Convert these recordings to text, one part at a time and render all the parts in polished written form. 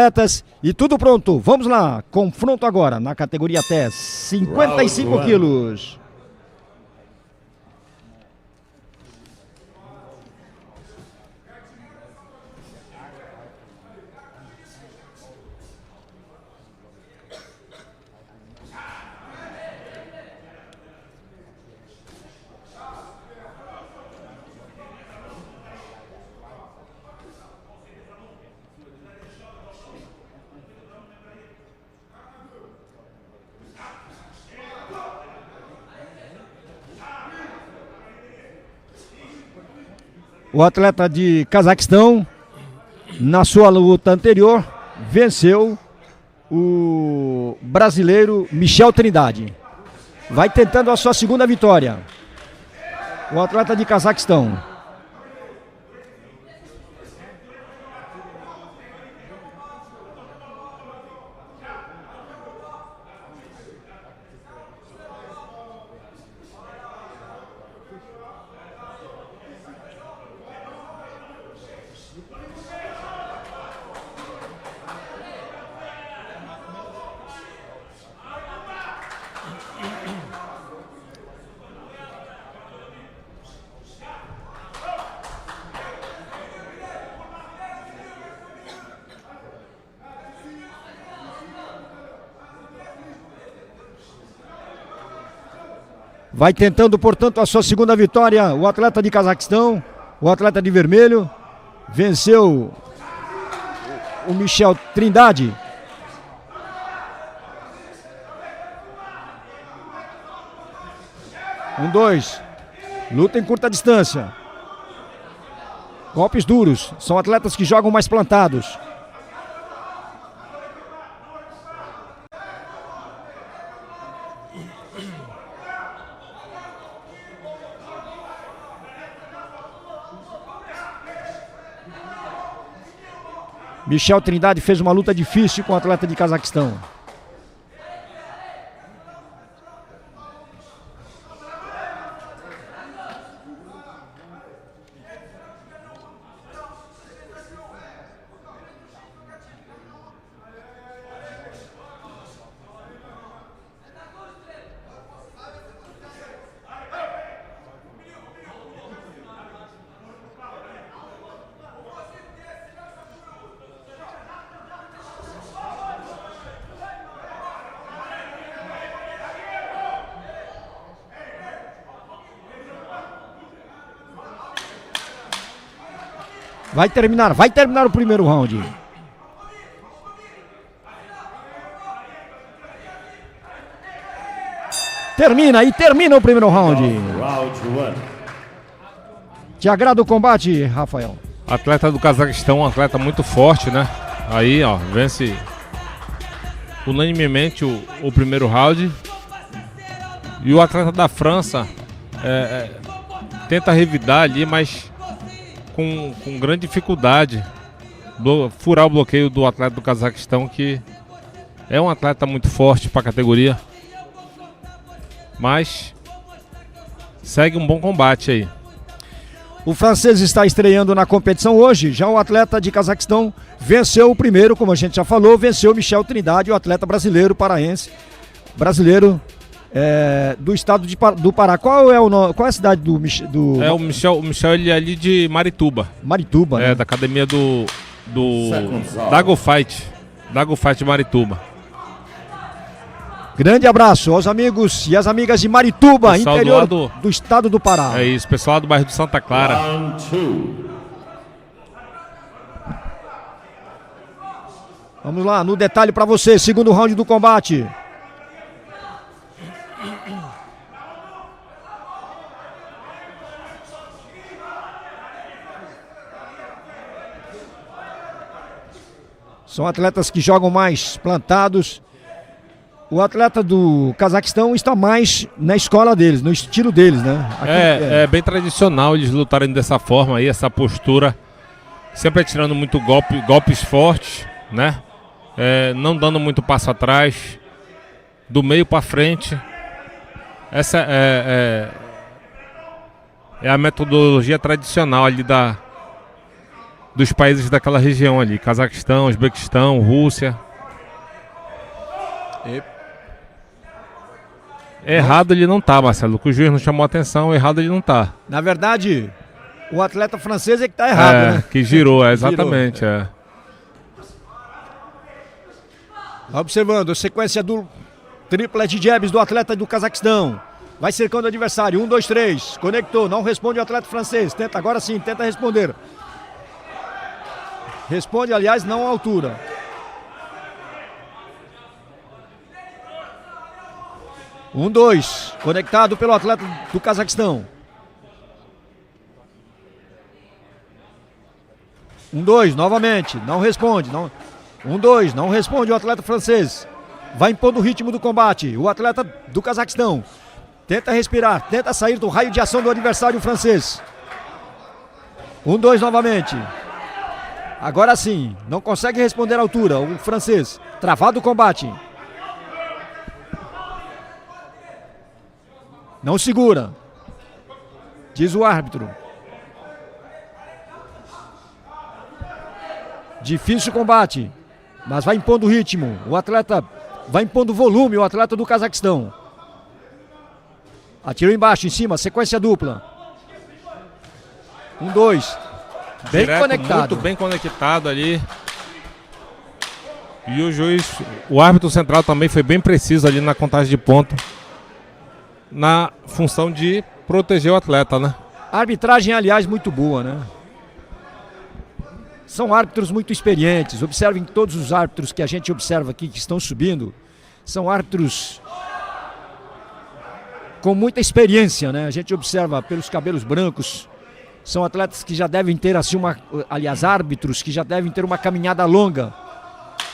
atletas e tudo pronto. Vamos lá, confronto agora na categoria até 55 quilos. O atleta de Cazaquistão, na sua luta anterior, venceu o brasileiro Michel Trindade. Vai tentando a sua segunda vitória. O atleta de Cazaquistão. Vai tentando, portanto, a sua segunda vitória. O atleta de Cazaquistão, o atleta de vermelho, venceu o Michel Trindade. Dois. Luta em curta distância. Golpes duros. São atletas que jogam mais plantados. Michel Trindade fez uma luta difícil com o atleta de Cazaquistão. Vai terminar o primeiro round. Termina o primeiro round. Te agrada o combate, Rafael? Atleta do Cazaquistão, um atleta muito forte, né? Aí, ó, vence unanimemente o primeiro round. E o atleta da França tenta revidar ali, mas com grande dificuldade, furar o bloqueio do atleta do Cazaquistão, que é um atleta muito forte para a categoria, mas segue um bom combate aí. O francês está estreando na competição hoje. Já o atleta de Cazaquistão venceu o primeiro, como a gente já falou, venceu Michel Trindade, o atleta brasileiro, paraense, brasileiro do estado do Pará. Qual é a cidade do o Michel, ele é ali de Marituba. Marituba, né? Da academia do Dago Fight de Marituba. Grande abraço aos amigos e às amigas de Marituba, pessoal interior do estado do Pará. É isso, pessoal do bairro de Santa Clara. Vamos lá, no detalhe para você, segundo round do combate. São atletas que jogam mais plantados. O atleta do Cazaquistão está mais na escola deles, no estilo deles, né? É bem tradicional eles lutarem dessa forma aí, essa postura. Sempre atirando muito golpes fortes, né? Não dando muito passo atrás. Do meio para frente. Essa é a metodologia tradicional ali dos países daquela região ali, Cazaquistão, Uzbequistão, Rússia. Errado ele não tá, Marcelo, que o juiz não chamou atenção, errado ele não tá. Na verdade, o atleta francês é que tá errado, né? Que girou, exatamente. Girou. Observando a sequência do tripla de jabs do atleta do Cazaquistão. Vai cercando o adversário. 1, 2, 3. Conectou. Não responde o atleta francês. Tenta agora sim. Tenta responder. Responde, aliás, não à altura. Um, 2. Conectado pelo atleta do Cazaquistão. 1, 2. Novamente. Não responde. Não... 1, 2. Não responde o atleta francês. Vai impondo o ritmo do combate. O atleta do Cazaquistão tenta respirar, tenta sair do raio de ação do adversário francês. 1, 2 novamente. Agora sim, não consegue responder à altura. O francês, travado o combate. Não segura, diz o árbitro. Difícil combate, mas vai impondo o ritmo. O atleta vai impondo volume, o atleta do Cazaquistão. Atirou embaixo, em cima, sequência dupla. 1, 2. Bem Direto, conectado. muito bem conectado ali. E o juiz, o árbitro central também foi bem preciso ali na contagem de ponto. Na função de proteger o atleta, né? A arbitragem, aliás, muito boa, né? São árbitros muito experientes. Observem que todos os árbitros que a gente observa aqui, que estão subindo, são árbitros com muita experiência, né? A gente observa pelos cabelos brancos. São atletas que já devem ter, assim, árbitros que já devem ter uma caminhada longa.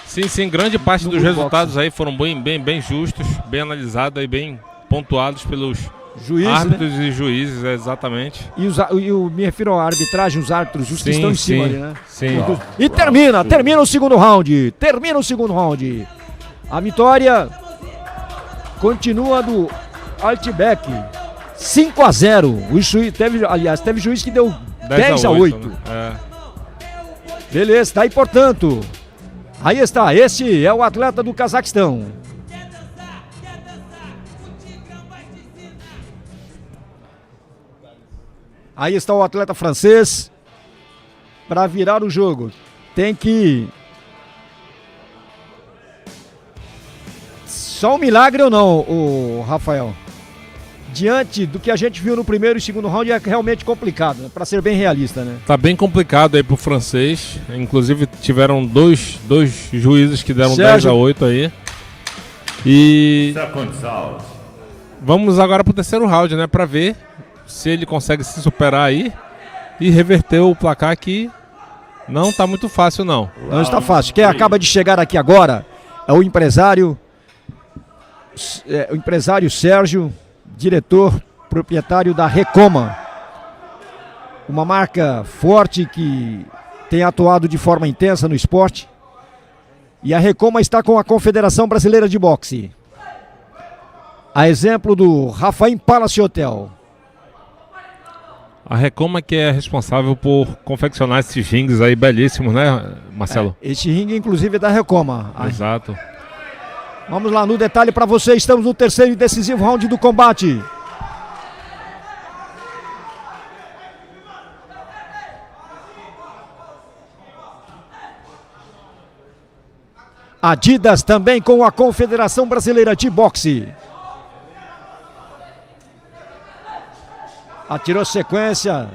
Sim, grande parte dos resultados aí foram bem justos, bem analisados e bem pontuados pelos juízes, árbitros, né? E juízes, exatamente. E me refiro à arbitragem, os árbitros, os que estão em cima ali, né? Sim. E termina o segundo round. Termina o segundo round. A vitória continua do Altibek. 5-0. O juiz teve juiz que deu 10-8. Né? Beleza, tá aí, portanto. Aí está, esse é o atleta do Cazaquistão. Aí está o atleta francês. Para virar o jogo, tem que... Só um milagre ou não, o Rafael? Diante do que a gente viu no primeiro e segundo round, é realmente complicado, né? Para ser bem realista, né? Tá bem complicado aí pro francês. Inclusive tiveram dois juízes que deram 10-8 aí. E vamos agora pro terceiro round, né? Para ver se ele consegue se superar aí e reverter o placar, que não tá muito fácil, não. Não está fácil. Quem acaba de chegar aqui agora é o empresário Sérgio, diretor proprietário da Recoma, uma marca forte que tem atuado de forma intensa no esporte. E a Recoma está com a Confederação Brasileira de Boxe, a exemplo do Rafael Palace Hotel. A Recoma que é responsável por confeccionar esses rings aí belíssimos, né, Marcelo? Esse ringue, inclusive, é da Recoma. Exato. Vamos lá no detalhe para você. Estamos no terceiro e decisivo round do combate. Adidas também com a Confederação Brasileira de Boxe. Atirou sequência,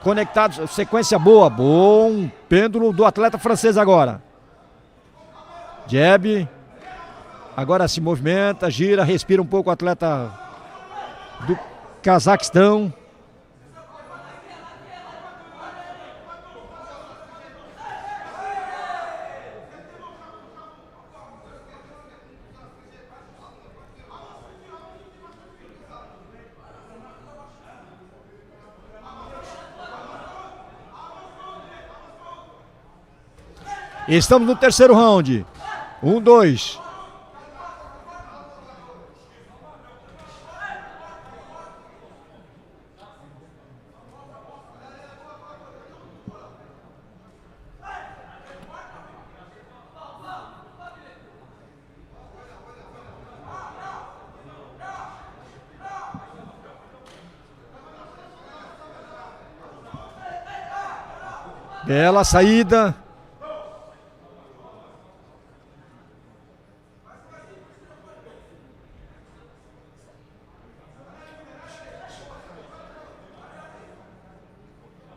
conectado, sequência boa, bom pêndulo do atleta francês agora. Jab, agora se movimenta, gira, respira um pouco o atleta do Cazaquistão. Estamos no terceiro round. 1, 2. Bela saída.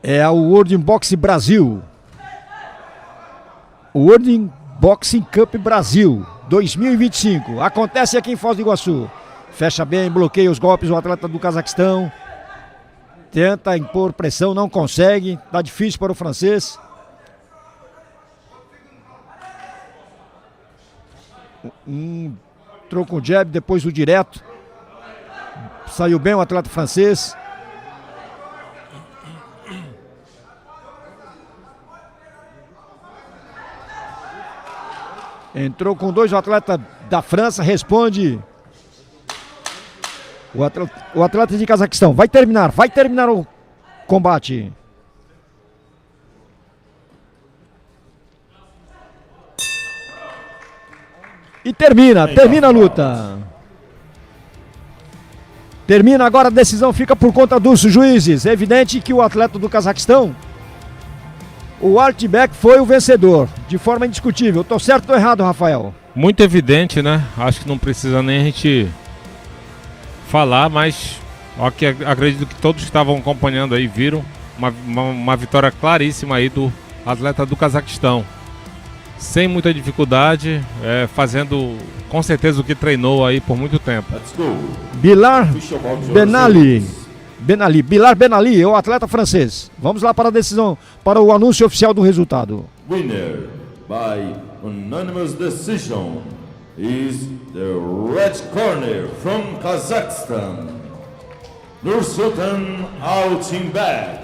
É o World Boxing Brasil. O World Boxing Cup Brasil 2025. Acontece aqui em Foz do Iguaçu. Fecha bem, bloqueia os golpes o atleta do Cazaquistão. Tenta impor pressão, não consegue. Tá difícil para o francês. Entrou com o jab, depois o direto. Saiu bem o atleta francês. Entrou com dois, o atleta da França responde. O atleta de Cazaquistão vai terminar o combate. E termina a luta. Termina agora, a decisão fica por conta dos juízes. É evidente que o atleta do Cazaquistão, o Artbek, foi o vencedor, de forma indiscutível. Tô certo ou errado, Rafael? Muito evidente, né? Acho que não precisa nem a gente falar, mas acredito que todos que estavam acompanhando aí viram uma vitória claríssima aí do atleta do Cazaquistão. Sem muita dificuldade, fazendo com certeza o que treinou aí por muito tempo. Bilar Benali, é o atleta francês. Vamos lá para a decisão, para o anúncio oficial do resultado. Winner by unanimous decision is the red corner from Kazakhstan, Nursultan Altinbek.